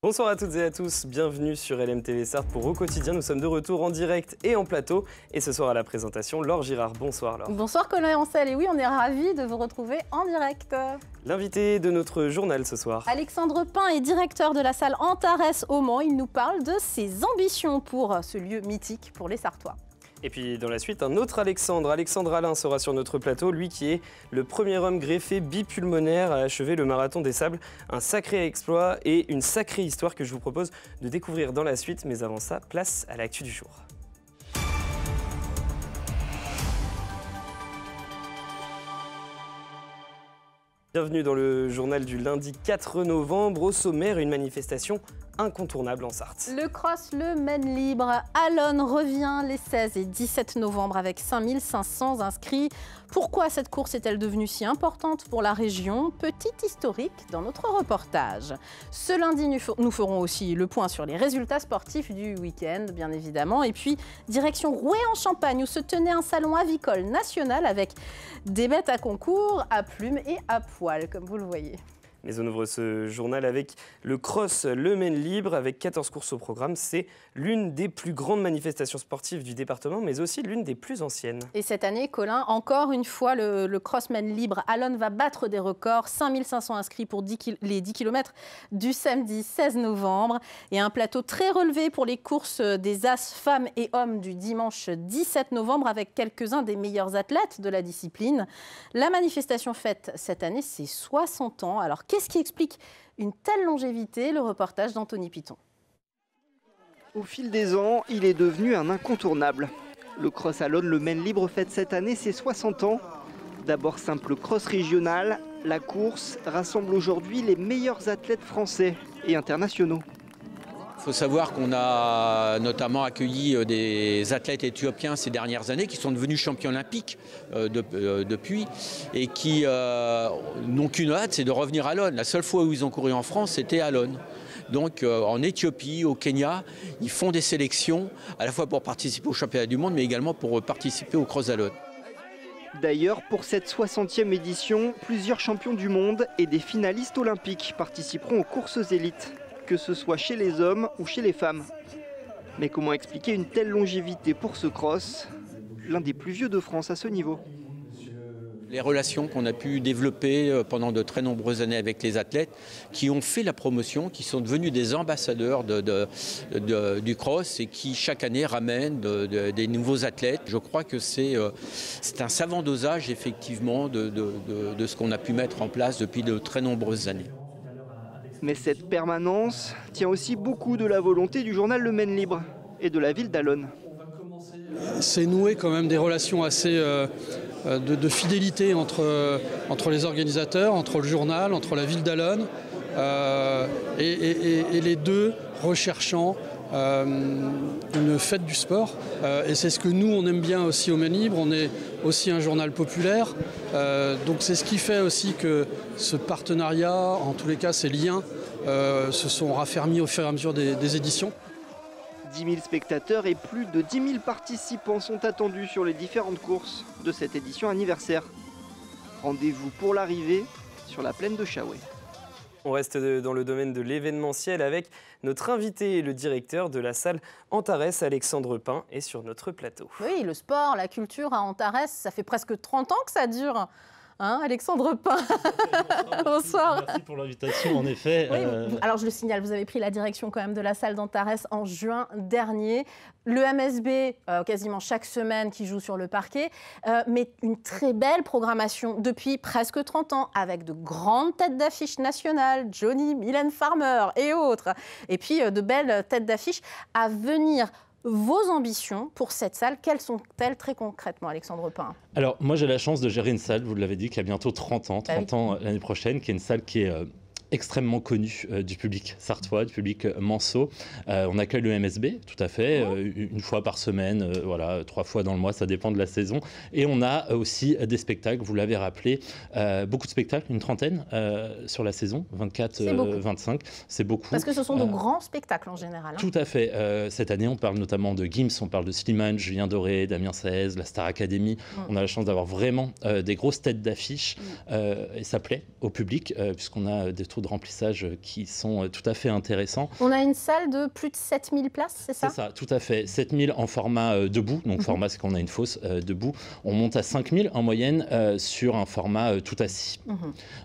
Bonsoir à toutes et à tous, bienvenue sur LMTV Sarthe pour Au Quotidien. Nous sommes de retour en direct et en plateau. Et ce soir à la présentation, Laure Girard. Bonsoir Laure. Bonsoir Colin et Ansel. Et oui, on est ravis de vous retrouver en direct. L'invité de notre journal ce soir. Alexandre Pin est directeur de la salle Antares au Mans. Il nous parle de ses ambitions pour ce lieu mythique pour les Sartois. Et puis dans la suite, un autre Alexandre Alain sera sur notre plateau, lui qui est le premier homme greffé bipulmonaire à achever le marathon des sables. Un sacré exploit et une sacrée histoire que je vous propose de découvrir dans la suite. Mais avant ça, place à l'actu du jour. Bienvenue dans le journal du lundi 4 novembre. Au sommaire, une manifestation incontournable en Sarthe. Le cross, le Maine libre. Allonne revient les 16 et 17 novembre avec 5500 inscrits. Pourquoi cette course est-elle devenue si importante pour la région? Petit historique dans notre reportage. Ce lundi, nous ferons aussi le point sur les résultats sportifs du week-end, bien évidemment. Et puis, direction Rouet-en-Champagne, où se tenait un salon avicole national avec des bêtes à concours, à plumes et à poil, comme vous le voyez. Mais on ouvre ce journal avec le cross Le Maine libre, avec 14 courses au programme. C'est l'une des plus grandes manifestations sportives du département, mais aussi l'une des plus anciennes. Et cette année, Colin, encore une fois, le cross Maine libre, Allonne va battre des records. 5500 inscrits pour les 10 km du samedi 16 novembre. Et un plateau très relevé pour les courses des As femmes et hommes du dimanche 17 novembre, avec quelques-uns des meilleurs athlètes de la discipline. La manifestation fête cette année ses 60 ans. Alors, qu'est-ce qui explique une telle longévité? Le reportage d'Anthony Piton. Au fil des ans, il est devenu un incontournable. Le cross Allonne Le Maine libre fête cette année ses 60 ans. D'abord simple cross régional, la course rassemble aujourd'hui les meilleurs athlètes français et internationaux. Il faut savoir qu'on a notamment accueilli des athlètes éthiopiens ces dernières années qui sont devenus champions olympiques depuis et qui n'ont qu'une hâte, c'est de revenir à Allonne. La seule fois où ils ont couru en France, c'était à Allonne. Donc en Éthiopie, au Kenya, ils font des sélections à la fois pour participer au championnat du monde mais également pour participer au cross Allonne. D'ailleurs, pour cette 60e édition, plusieurs champions du monde et des finalistes olympiques participeront aux courses élites, que ce soit chez les hommes ou chez les femmes. Mais comment expliquer une telle longévité pour ce cross, l'un des plus vieux de France à ce niveau? Les relations qu'on a pu développer pendant de très nombreuses années avec les athlètes qui ont fait la promotion, qui sont devenus des ambassadeurs du cross et qui chaque année ramènent des nouveaux athlètes. Je crois que c'est un savant dosage effectivement de ce qu'on a pu mettre en place depuis de très nombreuses années. Mais cette permanence tient aussi beaucoup de la volonté du journal Le Maine libre et de la ville d'Allonne. C'est noué quand même des relations assez de fidélité entre les organisateurs, entre le journal, entre la ville d'Allonne et les deux recherchant une fête du sport. Et c'est ce que nous, on aime bien aussi au Maine libre. On est aussi un journal populaire. Donc c'est ce qui fait aussi que ce partenariat, en tous les cas ces liens, se sont raffermis au fur et à mesure des éditions. 10 000 spectateurs et plus de 10 000 participants sont attendus sur les différentes courses de cette édition anniversaire. Rendez-vous pour l'arrivée sur la plaine de Chaouet. On reste dans le domaine de l'événementiel avec notre invité, le directeur de la salle Antares, Alexandre Pin, est sur notre plateau. Oui, le sport, la culture à Antares, ça fait presque 30 ans que ça dure. Hein, Alexandre Pin. Bonsoir. Merci pour l'invitation, en effet. Oui, alors je le signale, vous avez pris la direction quand même de la salle d'Antares en juin dernier. Le MSB, quasiment chaque semaine, qui joue sur le parquet, mais une très belle programmation depuis presque 30 ans, avec de grandes têtes d'affiche nationales, Johnny, Mylène Farmer et autres. Et puis de belles têtes d'affiche à venir. Vos ambitions pour cette salle, quelles sont-elles très concrètement, Alexandre Pin? Alors, moi, j'ai la chance de gérer une salle, vous l'avez dit, qui a bientôt 30 ans, 30 ans l'année prochaine, qui est une salle qui est extrêmement connu du public sartois, du public manceau. On accueille le MSB, tout à fait, une fois par semaine, voilà, 3 fois dans le mois, ça dépend de la saison. Et on a aussi des spectacles, vous l'avez rappelé, beaucoup de spectacles, une trentaine sur la saison, 24, 25, c'est beaucoup. Parce que ce sont de grands spectacles en général. Hein. Tout à fait. Cette année, on parle notamment de Gims, on parle de Slimane, Julien Doré, Damien Saez, la Star Academy. On a la chance d'avoir vraiment des grosses têtes d'affiche et ça plaît au public puisqu'on a des tours de remplissage qui sont tout à fait intéressants. On a une salle de plus de 7000 places, c'est ça? C'est ça, tout à fait. 7000 en format debout, donc format c'est qu'on a une fosse debout. On monte à 5000 en moyenne sur un format tout assis.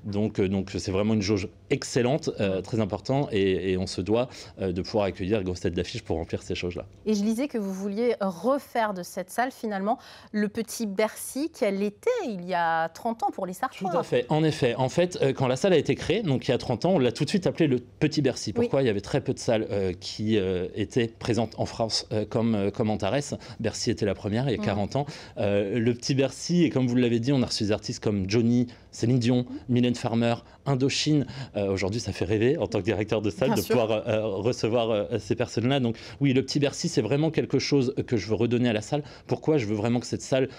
Donc c'est vraiment une jauge excellente, très important, et on se doit de pouvoir accueillir les grosses têtes d'affiche pour remplir ces jauges-là. Et je lisais que vous vouliez refaire de cette salle finalement le petit Bercy qu'elle était il y a 30 ans pour les Sartois. Tout à fait, en effet. En fait, quand la salle a été créée, donc il y a 30 ans, on l'a tout de suite appelé le Petit Bercy. Pourquoi? Il y avait très peu de salles qui étaient présentes en France comme Antares. Bercy était la première il y a 40 ans. Le Petit Bercy, et comme vous l'avez dit, on a reçu des artistes comme Johnny, Céline Dion, Mylène Farmer, Indochine. Aujourd'hui, ça fait rêver en tant que directeur de salle pouvoir recevoir ces personnes-là. Donc oui, le Petit Bercy, c'est vraiment quelque chose que je veux redonner à la salle. Pourquoi? Je veux vraiment que cette salle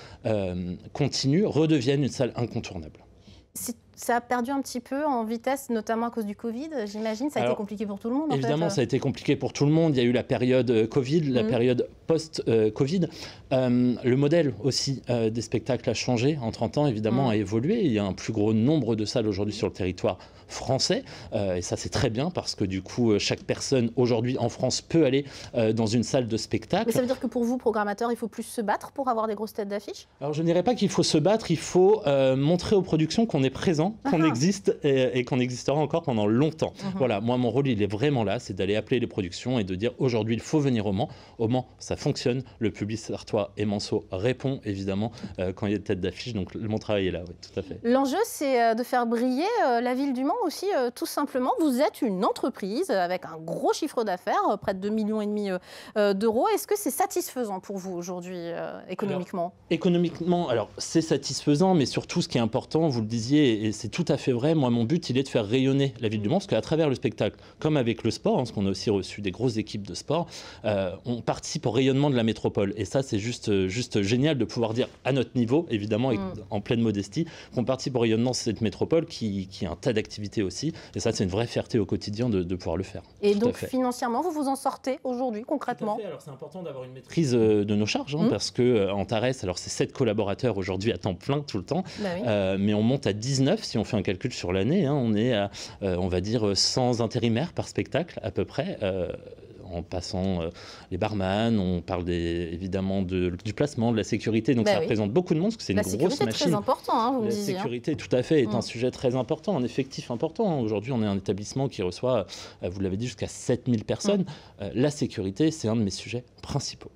continue, redevienne une salle incontournable. Ça a perdu un petit peu en vitesse, notamment à cause du Covid, j'imagine. Ça a été compliqué pour tout le monde. Évidemment, ça a été compliqué pour tout le monde. Il y a eu la période Covid, la période post-Covid. Le modèle aussi des spectacles a changé en 30 ans, évidemment, a évolué. Il y a un plus gros nombre de salles aujourd'hui sur le territoire français. Et ça, c'est très bien parce que du coup, chaque personne aujourd'hui en France peut aller dans une salle de spectacle. Mais ça veut dire que pour vous, programmateurs, il faut plus se battre pour avoir des grosses têtes d'affiche? Alors, je ne dirais pas qu'il faut se battre. Il faut montrer aux productions qu'on est présent, qu'on existe et qu'on existera encore pendant longtemps. Voilà, moi, mon rôle, il est vraiment là, c'est d'aller appeler les productions et de dire aujourd'hui, il faut venir au Mans. Au Mans, ça fonctionne. Le public sartois et manceau répond, évidemment, quand il y a des têtes d'affiche. Donc, mon travail est là, oui, tout à fait. L'enjeu, c'est de faire briller la ville du Mans aussi, tout simplement. Vous êtes une entreprise avec un gros chiffre d'affaires, près de 2,5 millions d'euros. Est-ce que c'est satisfaisant pour vous aujourd'hui, économiquement? Alors, économiquement, alors c'est satisfaisant, mais surtout, ce qui est important, vous le disiez, et c'est tout à fait vrai, moi, mon but, il est de faire rayonner la ville du Mans, parce qu'à travers le spectacle, comme avec le sport, parce qu'on a aussi reçu des grosses équipes de sport, on participe au rayonnement de la métropole. Et ça, c'est juste génial de pouvoir dire, à notre niveau, évidemment, et en pleine modestie, qu'on participe au rayonnement de cette métropole qui a un tas d'activités aussi. Et ça, c'est une vraie fierté au quotidien de pouvoir le faire. Et donc, financièrement, vous vous en sortez aujourd'hui, concrètement? Tout à fait. Alors, c'est important d'avoir une maîtrise de nos charges, parce que Antares, alors c'est 7 collaborateurs aujourd'hui à temps plein tout le temps, mais on monte à 19 si on fait un calcul sur l'année. On est à, on va dire, 100 intérimaires par spectacle à peu près. En passant les barman, on parle évidemment du placement, de la sécurité, donc ça représente beaucoup de monde, parce que c'est une grosse machine. La sécurité est très important, vous me disiez. La sécurité, tout à fait, est un sujet très important, un effectif important. Aujourd'hui, on est un établissement qui reçoit, vous l'avez dit, jusqu'à 7000 personnes. La sécurité, c'est un de mes sujets principaux.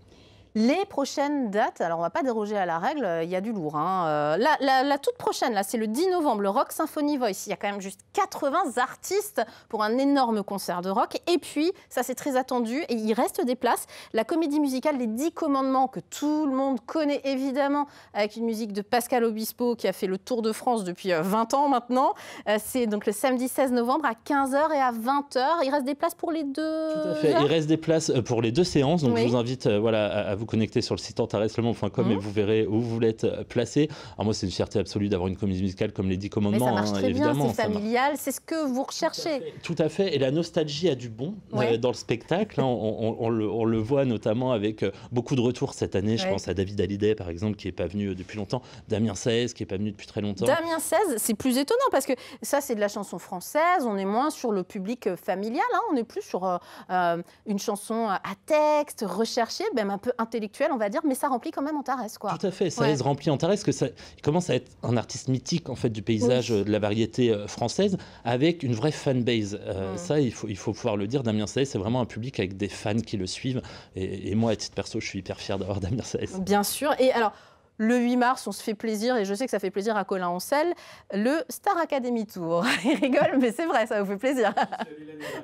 Les prochaines dates, alors on ne va pas déroger à la règle, il y a du lourd. La toute prochaine, là, c'est le 10 novembre, le Rock Symphony Voice. Il y a quand même juste 80 artistes pour un énorme concert de rock. Et puis, ça c'est très attendu, et il reste des places. La comédie musicale Les 10 Commandements, que tout le monde connaît évidemment, avec une musique de Pascal Obispo qui a fait le tour de France depuis 20 ans maintenant. C'est donc le samedi 16 novembre à 15h et à 20h. Il reste des places pour les deux? Tout à fait, il reste des places pour les deux séances. Donc je vous invite à vous connecter sur le site antareslemans.com et vous verrez où vous voulez être placé. Alors moi, c'est une fierté absolue d'avoir une comédie musicale comme Les 10 Commandements. Mais ça marche très bien, c'est familial, c'est ce que vous recherchez. Tout à fait, et la nostalgie a du bon dans le spectacle. On le voit notamment avec beaucoup de retours cette année. Je pense à David Hallyday, par exemple, qui n'est pas venu depuis longtemps. Damien Saez, qui n'est pas venu depuis très longtemps. Damien Saez, c'est plus étonnant, parce que ça, c'est de la chanson française. On est moins sur le public familial. On est plus sur une chanson à texte, recherchée, même un peu intellectuelle, on va dire, mais ça remplit quand même Antares, quoi. Tout à fait, ça remplit Antares, que ça il commence à être un artiste mythique en fait du paysage de la variété française, avec une vraie fanbase. Ça, il faut pouvoir le dire. Damien Saez, c'est vraiment un public avec des fans qui le suivent. Et moi, à titre perso, je suis hyper fier d'avoir Damien Saez. Bien sûr. Et alors, le 8 mars, on se fait plaisir, et je sais que ça fait plaisir à Colin Ancel, le Star Academy Tour. Il rigole, mais c'est vrai, ça vous fait plaisir.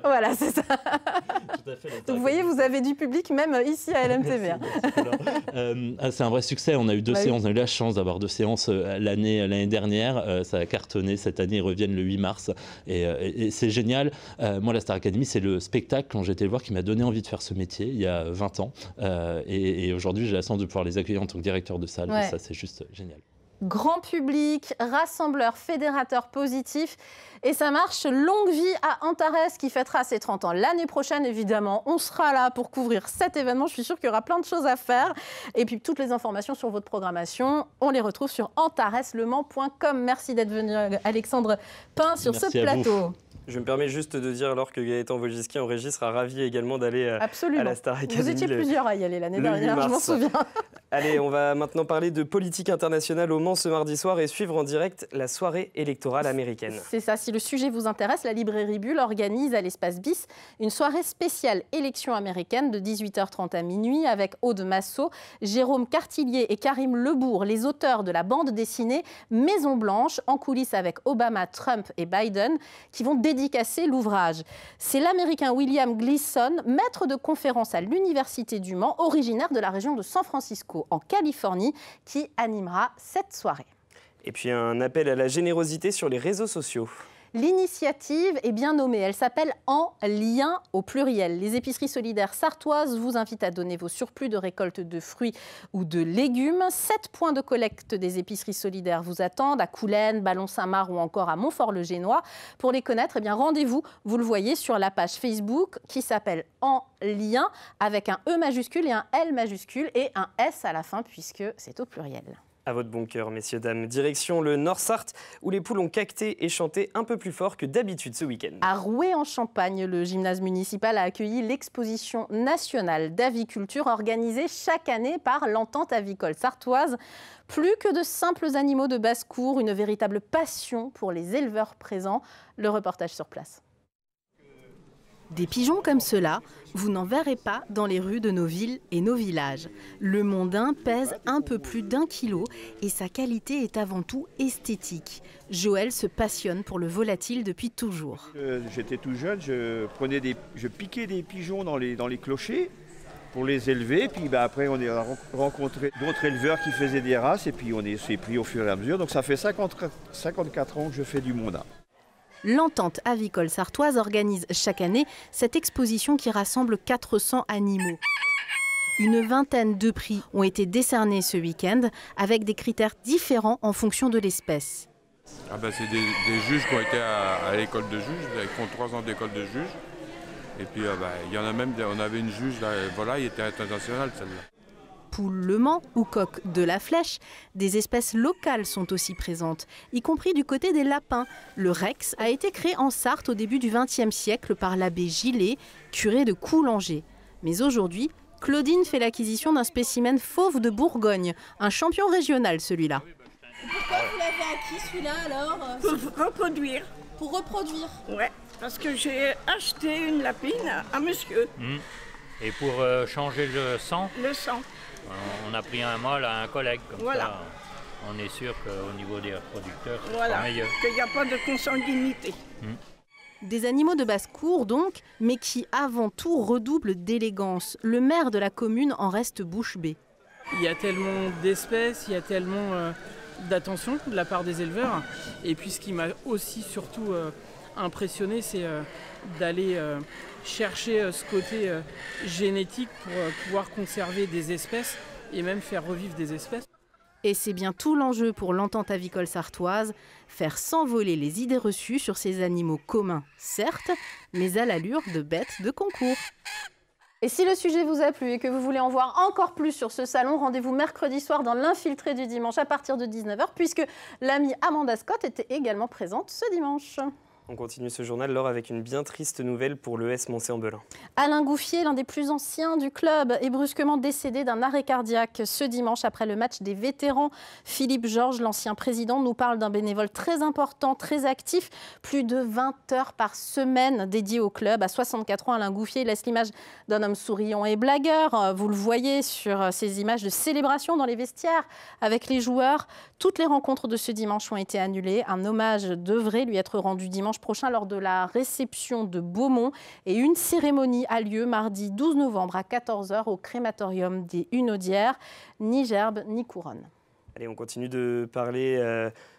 Voilà, c'est ça. Tout à fait, donc vous voyez, vous avez du public même ici à LMTV. C'est un vrai succès. On a eu deux séances. On a eu la chance d'avoir 2 séances l'année dernière. Ça a cartonné cette année. Ils reviennent le 8 mars. Et c'est génial. Moi, la Star Academy, c'est le spectacle, quand j'ai été le voir, qui m'a donné envie de faire ce métier il y a 20 ans. Et aujourd'hui, j'ai la chance de pouvoir les accueillir en tant que directeur de salle. Ça, c'est juste génial. Grand public, rassembleur, fédérateur positif. Et ça marche. Longue vie à Antares, qui fêtera ses 30 ans l'année prochaine, évidemment. On sera là pour couvrir cet événement. Je suis sûre qu'il y aura plein de choses à faire. Et puis, toutes les informations sur votre programmation, on les retrouve sur antareslemans.com. Merci d'être venu, Alexandre Pin, sur ce plateau. Je me permets juste de dire alors que Gaëtan Wojcicki en régie sera ravi également d'aller à la Star Academy. Vous étiez plusieurs à y aller l'année dernière, je m'en souviens. Allez, on va maintenant parler de politique internationale au Mans ce mardi soir et suivre en direct la soirée électorale américaine. C'est ça, si le sujet vous intéresse, la librairie Bulle organise à l'Espace Bis une soirée spéciale élection américaine de 18h30 à minuit avec Aude Massot, Jérôme Cartillier et Karim Lebourg, les auteurs de la bande dessinée Maison Blanche, en coulisses avec Obama, Trump et Biden, qui vont dédicacer l'ouvrage. C'est l'Américain William Gleason, maître de conférence à l'Université du Mans, originaire de la région de San Francisco, en Californie, qui animera cette soirée. Et puis un appel à la générosité sur les réseaux sociaux. L'initiative est bien nommée, elle s'appelle En Lien au pluriel. Les épiceries solidaires sartoises vous invitent à donner vos surplus de récolte de fruits ou de légumes. 7 points de collecte des épiceries solidaires vous attendent à Coulennes, Ballon-Saint-Marc ou encore à Montfort-le-Génois. Pour les connaître, eh bien rendez-vous, vous le voyez sur la page Facebook qui s'appelle En Lien avec un E majuscule et un L majuscule et un S à la fin puisque c'est au pluriel. À votre bon cœur, messieurs, dames. Direction le Nord-Sarthe, où les poules ont cacté et chanté un peu plus fort que d'habitude ce week-end. À Rouet-en-Champagne, le gymnase municipal a accueilli l'exposition nationale d'aviculture organisée chaque année par l'Entente avicole sartoise. Plus que de simples animaux de basse-cour, une véritable passion pour les éleveurs présents. Le reportage sur place. Des pigeons comme ceux-là, vous n'en verrez pas dans les rues de nos villes et nos villages. Le mondain pèse un peu plus d'1 kilo et sa qualité est avant tout esthétique. Joël se passionne pour le volatile depuis toujours. J'étais tout jeune, je piquais des pigeons dans les clochers pour les élever. Puis après, on a rencontré d'autres éleveurs qui faisaient des races et puis on s'est pris au fur et à mesure. Donc ça fait 54 ans que je fais du mondain. L'Entente avicole sartoise organise chaque année cette exposition qui rassemble 400 animaux. Une vingtaine de prix ont été décernés ce week-end avec des critères différents en fonction de l'espèce. C'est des juges qui ont été à l'école de juges, ils font 3 ans d'école de juges. Et puis il y en a même, on avait une juge, là, voilà, il était internationale celle-là. Poule Le Mans ou coq de la Flèche, des espèces locales sont aussi présentes, y compris du côté des lapins. Le Rex a été créé en Sarthe au début du XXe siècle par l'abbé Gillet, curé de Coulanger. Mais aujourd'hui, Claudine fait l'acquisition d'un spécimen fauve de Bourgogne, un champion régional celui-là. Pourquoi vous l'avez acquis celui-là alors? Pour reproduire. Pour reproduire? Ouais, parce que j'ai acheté une lapine à monsieur. Et pour changer le sang? Le sang. On a pris un mâle à un collègue, comme voilà. Ça on est sûr qu'au niveau des reproducteurs, voilà, c'est meilleur. Qu'il n'y a pas de consanguinité. Des animaux de basse-cour donc, mais qui avant tout redoublent d'élégance. Le maire de la commune en reste bouche bée. Il y a tellement d'espèces, il y a tellement d'attention de la part des éleveurs. Et puis ce qui m'a aussi surtout impressionné, c'est d'aller chercher ce côté génétique pour pouvoir conserver des espèces et même faire revivre des espèces. Et c'est bien tout l'enjeu pour l'Entente avicole sartoise, faire s'envoler les idées reçues sur ces animaux communs, certes, mais à l'allure de bêtes de concours. Et si le sujet vous a plu et que vous voulez en voir encore plus sur ce salon, rendez-vous mercredi soir dans l'Infiltré du dimanche à partir de 19h, puisque l'amie Amanda Scott était également présente ce dimanche. On continue ce journal, Laure, avec une bien triste nouvelle pour l'ES Moncé-en-Belin. Alain Gouffier, l'un des plus anciens du club, est brusquement décédé d'un arrêt cardiaque ce dimanche après le match des vétérans. Philippe Georges, l'ancien président, nous parle d'un bénévole très important, très actif. Plus de 20 heures par semaine dédiées au club. À 64 ans, Alain Gouffier laisse l'image d'un homme souriant et blagueur. Vous le voyez sur ces images de célébration dans les vestiaires avec les joueurs. Toutes les rencontres de ce dimanche ont été annulées. Un hommage devrait lui être rendu dimanche prochain lors de la réception de Beaumont et une cérémonie a lieu mardi 12 novembre à 14h au crématorium des Hunaudières. Ni gerbe ni couronne. Allez, on continue de parler,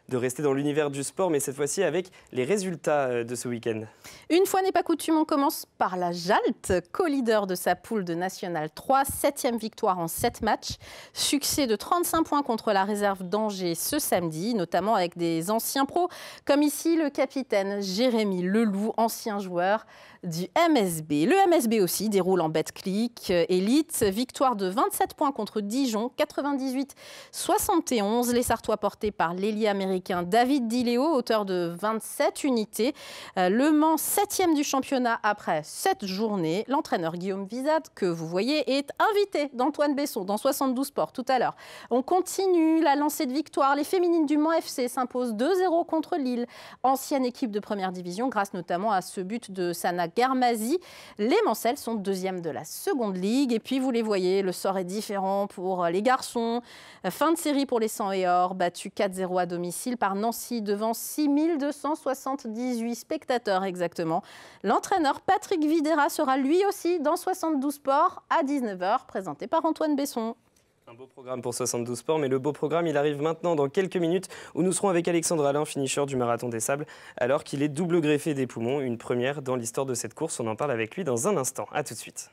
de rester dans l'univers du sport, mais cette fois-ci avec les résultats de ce week-end. Une fois n'est pas coutume, on commence par la Jalte, co-leader de sa poule de National 3, 7e victoire en 7 matchs. Succès de 35 points contre la réserve d'Angers ce samedi, notamment avec des anciens pros, comme ici le capitaine Jérémy Leloup, ancien joueur du MSB. Le MSB aussi déroule en Betclic Elite. Victoire de 27 points contre Dijon, 98-71. Les Sartois portés par l'ailier américain l'Américain David DiLeo, auteur de 27 unités. Le Mans, 7e du championnat après 7 journées. L'entraîneur Guillaume Vizade, que vous voyez, est invité d'Antoine Besson dans 72 Sport tout à l'heure. On continue la lancée de victoire. Les féminines du Mans FC s'imposent 2-0 contre Lille, ancienne équipe de première division, grâce notamment à ce but de Sana Garmazi. Les Mancelles sont 2e de la seconde ligue. Et puis, vous les voyez, le sort est différent pour les garçons. Fin de série pour les 100 et or, battu 4-0 à domicile par Nancy devant 6278 spectateurs exactement. L'entraîneur Patrick Videra sera lui aussi dans 72 Sports à 19h, présenté par Antoine Besson. Un beau programme pour 72 Sports, mais le beau programme, il arrive maintenant dans quelques minutes où nous serons avec Alexandre Alain, finisher du Marathon des Sables, alors qu'il est double greffé des poumons, une première dans l'histoire de cette course. On en parle avec lui dans un instant. A tout de suite.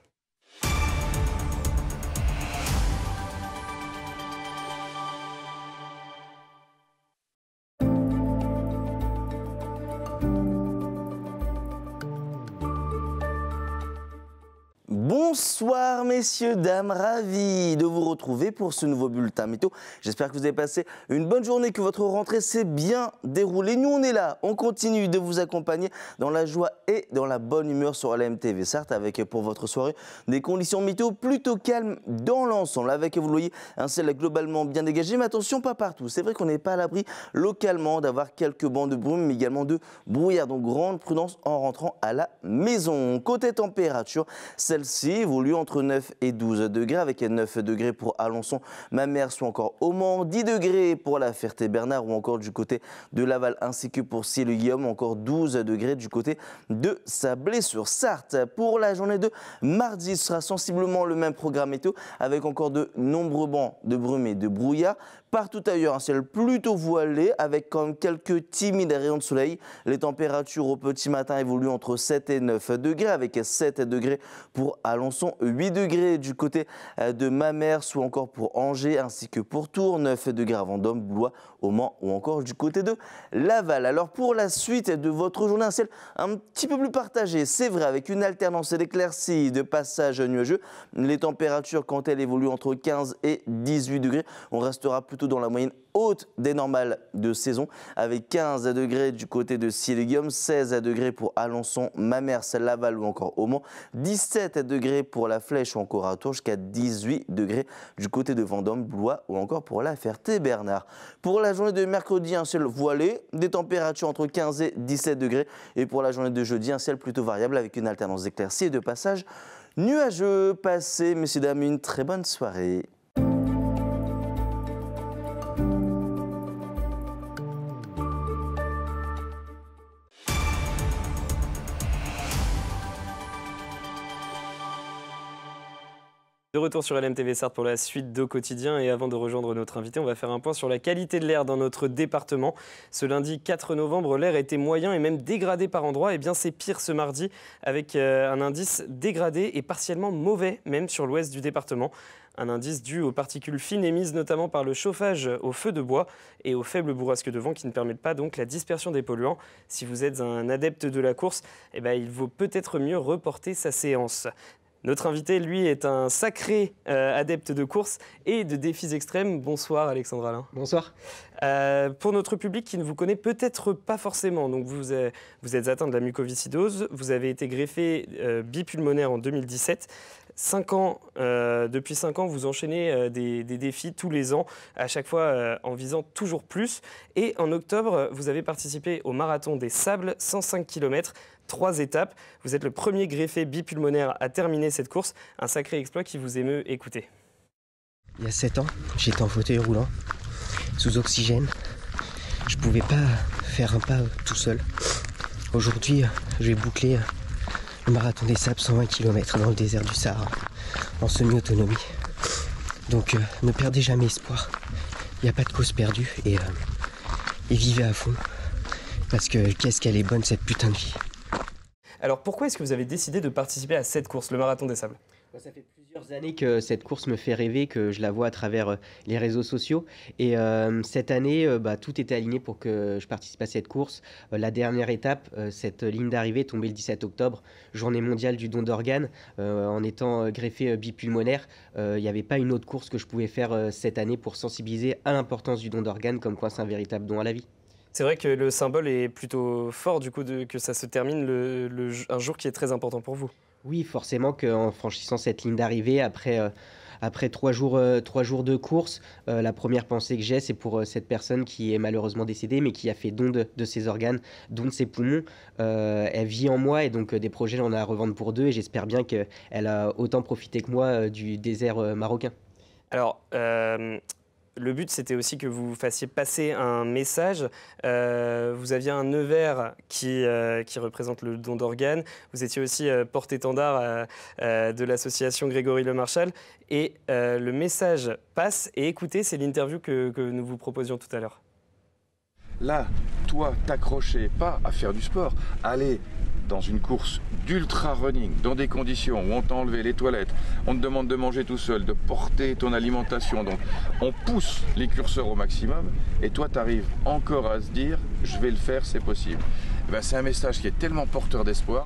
Bonsoir messieurs, dames, ravi de vous retrouver pour ce nouveau bulletin météo. J'espère que vous avez passé une bonne journée, que votre rentrée s'est bien déroulée. Nous on est là, on continue de vous accompagner dans la joie et dans la bonne humeur sur LMTV Sarthe avec pour votre soirée des conditions météo plutôt calmes dans l'ensemble. Avec, vous le voyez, un ciel globalement bien dégagé, mais attention pas partout. C'est vrai qu'on n'est pas à l'abri localement d'avoir quelques bancs de brume, mais également de brouillard. Donc grande prudence en rentrant à la maison. Côté température, celle-ci évolue entre 9 et 12 degrés, avec 9 degrés pour Alençon, Mamers ou encore au Mans, 10 degrés pour la Ferté-Bernard ou encore du côté de Laval, ainsi que pour Ciel-Guillaume, encore 12 degrés du côté de Sablé-sur-Sarthe. Pour la journée de mardi, ce sera sensiblement le même programme météo, avec encore de nombreux bancs de brume et de brouillard. Partout ailleurs, un ciel plutôt voilé, avec quand même quelques timides rayons de soleil. Les températures au petit matin évoluent entre 7 et 9 degrés, avec 7 degrés pour Alençon, 8 degrés du côté de Mamers ou encore pour Angers, ainsi que pour Tours, 9 degrés à Vendôme, Blois, au Mans ou encore du côté de Laval. Alors pour la suite de votre journée, un ciel un petit peu plus partagé, c'est vrai, avec une alternance d'éclaircies, de passages nuageux. Les températures, quand elles évoluent entre 15 et 18 degrés, on restera plutôt dans la moyenne haute des normales de saison, avec 15 degrés du côté de Ciel-Guillaume, 16 degrés pour Alençon, Mamers, Laval ou encore au Mans, 17 degrés pour la Flèche ou encore à Tours, jusqu'à 18 degrés du côté de Vendôme, Blois ou encore pour la Ferté-Bernard. Pour la journée de mercredi, un ciel voilé, des températures entre 15 et 17 degrés, et pour la journée de jeudi, un ciel plutôt variable avec une alternance d'éclaircies et de passages nuageux. Passez, messieurs, dames, une très bonne soirée. De retour sur LMTV Sarthe pour la suite d'Au Quotidien, et avant de rejoindre notre invité, on va faire un point sur la qualité de l'air dans notre département. Ce lundi 4 novembre, l'air était moyen et même dégradé par endroits. Et bien c'est pire ce mardi, avec un indice dégradé et partiellement mauvais même sur l'ouest du département. Un indice dû aux particules fines émises notamment par le chauffage au feu de bois et aux faibles bourrasques de vent qui ne permettent pas donc la dispersion des polluants. Si vous êtes un adepte de la course, il vaut peut-être mieux reporter sa séance. Notre invité, lui, est un sacré adepte de course et de défis extrêmes. Bonsoir Alexandre Alain. Bonsoir. Pour notre public qui ne vous connaît peut-être pas forcément, donc vous êtes atteint de la mucoviscidose, vous avez été greffé bipulmonaire en 2017. Depuis 5 ans, vous enchaînez des défis tous les ans, à chaque fois en visant toujours plus. Et en octobre, vous avez participé au Marathon des Sables, 105 km, 3 étapes. Vous êtes le premier greffé bipulmonaire à terminer cette course. Un sacré exploit qui vous émeut. Écoutez. Il y a 7 ans, j'étais en fauteuil roulant, sous oxygène. Je ne pouvais pas faire un pas tout seul. Aujourd'hui, je vais boucler le Marathon des Sables, 120 km dans le désert du Sahara, en semi-autonomie. Donc ne perdez jamais espoir. Il n'y a pas de cause perdue et vivez à fond. Parce que qu'est-ce qu'elle est bonne cette putain de vie. Alors pourquoi est-ce que vous avez décidé de participer à cette course, le Marathon des Sables ? Ça fait plusieurs années que cette course me fait rêver, que je la vois à travers les réseaux sociaux. Et cette année, tout était aligné pour que je participe à cette course. La dernière étape, cette ligne d'arrivée tombée le 17 octobre, journée mondiale du don d'organes. En étant greffé bipulmonaire, il n'y avait pas une autre course que je pouvais faire cette année pour sensibiliser à l'importance du don d'organes, comme quoi c'est un véritable don à la vie. C'est vrai que le symbole est plutôt fort du coup que ça se termine un jour qui est très important pour vous. Oui, forcément qu'en franchissant cette ligne d'arrivée, après 3 jours de course, la première pensée que j'ai, c'est pour cette personne qui est malheureusement décédée, mais qui a fait don de ses organes, don de ses poumons. Elle vit en moi et donc des projets, j'en ai à revendre pour 2 et j'espère bien qu'elle a autant profité que moi du désert marocain. Alors, le but, c'était aussi que vous fassiez passer un message. Vous aviez un nœud vert qui représente le don d'organes. Vous étiez aussi porte-étendard de l'association Grégory Le Marchal. Et le message passe. Et écoutez, c'est l'interview que nous vous proposions tout à l'heure. Là, toi, t'accrochais pas à faire du sport. Aller dans une course d'ultra running, dans des conditions où on t'a enlevé les toilettes, on te demande de manger tout seul, de porter ton alimentation, donc on pousse les curseurs au maximum, et toi tu arrives encore à se dire je vais le faire, c'est possible. Et ben, c'est un message qui est tellement porteur d'espoir.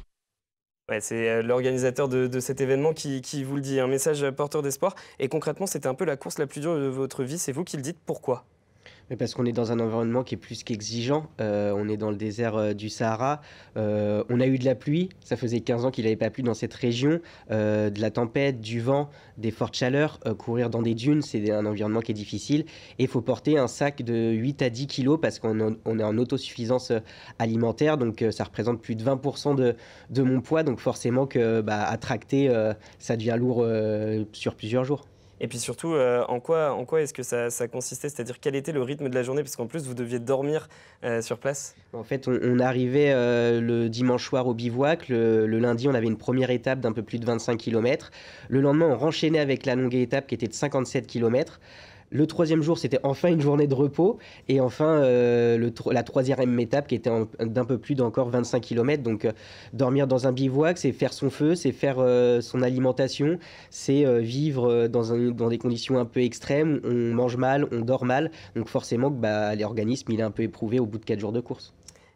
Ouais, c'est l'organisateur de cet événement qui vous le dit, un message porteur d'espoir. Et concrètement, c'était un peu la course la plus dure de votre vie, c'est vous qui le dites, pourquoi ? Mais parce qu'on est dans un environnement qui est plus qu'exigeant. On est dans le désert du Sahara. On a eu de la pluie. Ça faisait 15 ans qu'il n'avait pas plu dans cette région. De la tempête, du vent, des fortes chaleurs. Courir dans des dunes, c'est un environnement qui est difficile. Et il faut porter un sac de 8 à 10 kilos parce qu'on est en autosuffisance alimentaire. Donc ça représente plus de 20% de mon poids. Donc forcément que à tracter, ça devient lourd sur plusieurs jours. Et puis surtout, en quoi est-ce que ça consistait ? C'est-à-dire quel était le rythme de la journée ? Parce qu'en plus, vous deviez dormir sur place. En fait, on arrivait le dimanche soir au bivouac. Le lundi, on avait une première étape d'un peu plus de 25 km. Le lendemain, on renchaînait avec la longue étape qui était de 57 km. Le troisième jour, c'était enfin une journée de repos. Et enfin, la troisième étape qui était d'un peu plus d'encore 25 km. Donc, dormir dans un bivouac, c'est faire son feu, c'est faire son alimentation, c'est vivre dans des conditions un peu extrêmes. On mange mal, on dort mal. Donc forcément, l'organisme, il est un peu éprouvé au bout de 4 jours de course.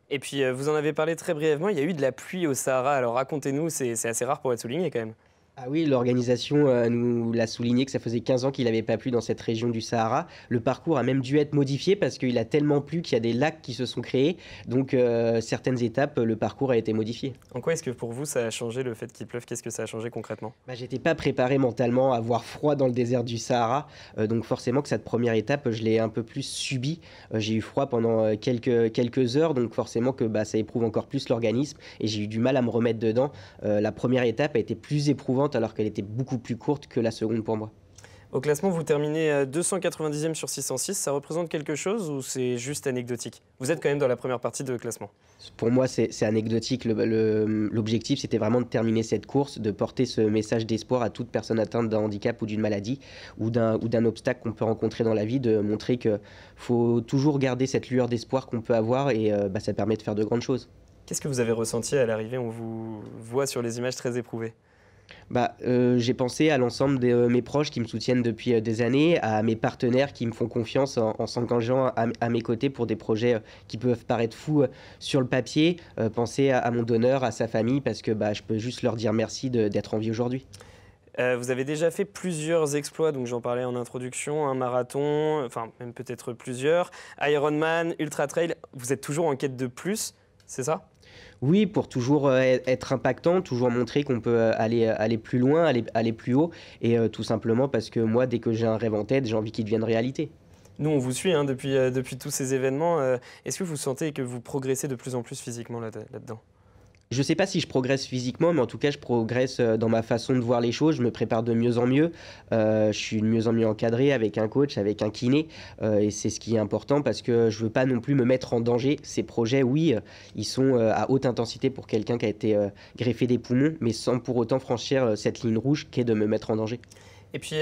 Et puis, vous en avez parlé très brièvement, il y a eu de la pluie au Sahara. Alors racontez-nous, c'est assez rare pour être souligné quand même. Ah oui, l'organisation nous l'a souligné que ça faisait 15 ans qu'il n'avait pas plu dans cette région du Sahara. Le parcours a même dû être modifié parce qu'il a tellement plu qu'il y a des lacs qui se sont créés. Donc certaines étapes, le parcours a été modifié. En quoi est-ce que pour vous ça a changé le fait qu'il pleuve ? Qu'est-ce que ça a changé concrètement ? J'étais pas préparé mentalement à avoir froid dans le désert du Sahara. Donc forcément que cette première étape, je l'ai un peu plus subie. J'ai eu froid pendant quelques heures. Donc forcément que ça éprouve encore plus l'organisme. Et j'ai eu du mal à me remettre dedans. La première étape a été plus éprouvante alors qu'elle était beaucoup plus courte que la seconde pour moi. Au classement, vous terminez 290e sur 606. Ça représente quelque chose ou c'est juste anecdotique ? Vous êtes quand même dans la première partie de classement. Pour moi, c'est anecdotique. L'objectif, c'était vraiment de terminer cette course, de porter ce message d'espoir à toute personne atteinte d'un handicap ou d'une maladie ou d'un obstacle qu'on peut rencontrer dans la vie, de montrer qu'il faut toujours garder cette lueur d'espoir qu'on peut avoir et ça permet de faire de grandes choses. Qu'est-ce que vous avez ressenti à l'arrivée ? On vous voit sur les images très éprouvé. J'ai pensé à l'ensemble de mes proches qui me soutiennent depuis des années, à mes partenaires qui me font confiance en s'engageant à mes côtés pour des projets qui peuvent paraître fous sur le papier. Penser à mon donneur, à sa famille, parce que je peux juste leur dire merci d'être en vie aujourd'hui. Vous avez déjà fait plusieurs exploits, donc j'en parlais en introduction, un marathon, enfin même peut-être plusieurs, Ironman, Ultra Trail. Vous êtes toujours en quête de plus, c'est ça ? Oui, pour toujours être impactant, toujours montrer qu'on peut aller plus loin, aller plus haut. Et tout simplement parce que moi, dès que j'ai un rêve en tête, j'ai envie qu'il devienne réalité. Nous, on vous suit depuis tous ces événements. Est-ce que vous sentez que vous progressez de plus en plus physiquement là-dedans ? Je ne sais pas si je progresse physiquement, mais en tout cas, je progresse dans ma façon de voir les choses. Je me prépare de mieux en mieux. Je suis de mieux en mieux encadré avec un coach, avec un kiné. Et c'est ce qui est important parce que je ne veux pas non plus me mettre en danger. Ces projets, oui, ils sont à haute intensité pour quelqu'un qui a été greffé des poumons, mais sans pour autant franchir cette ligne rouge qui est de me mettre en danger. Et puis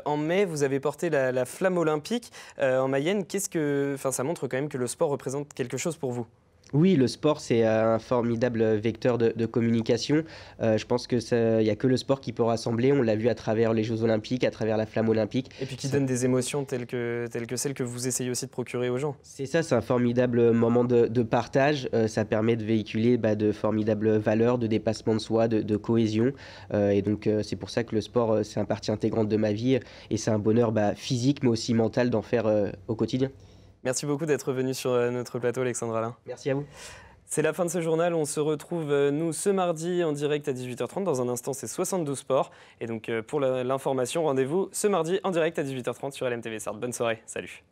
en mai, vous avez porté la flamme olympique en Mayenne. Ça montre quand même que le sport représente quelque chose pour vous. Oui, le sport, c'est un formidable vecteur de communication. Je pense qu'il n'y a que le sport qui peut rassembler. On l'a vu à travers les Jeux Olympiques, à travers la flamme olympique. Et puis qui donne des émotions telles que celles que vous essayez aussi de procurer aux gens. C'est ça, c'est un formidable moment de partage. Ça permet de véhiculer de formidables valeurs, de dépassement de soi, de cohésion. Et donc, c'est pour ça que le sport, c'est une partie intégrante de ma vie. Et c'est un bonheur physique, mais aussi mental d'en faire au quotidien. Merci beaucoup d'être venu sur notre plateau, Alexandre Alain. Merci à vous. C'est la fin de ce journal. On se retrouve, nous, ce mardi en direct à 18h30. Dans un instant, c'est 72 Sports. Et donc, pour l'information, rendez-vous ce mardi en direct à 18h30 sur LMTV Sarthe. Bonne soirée. Salut.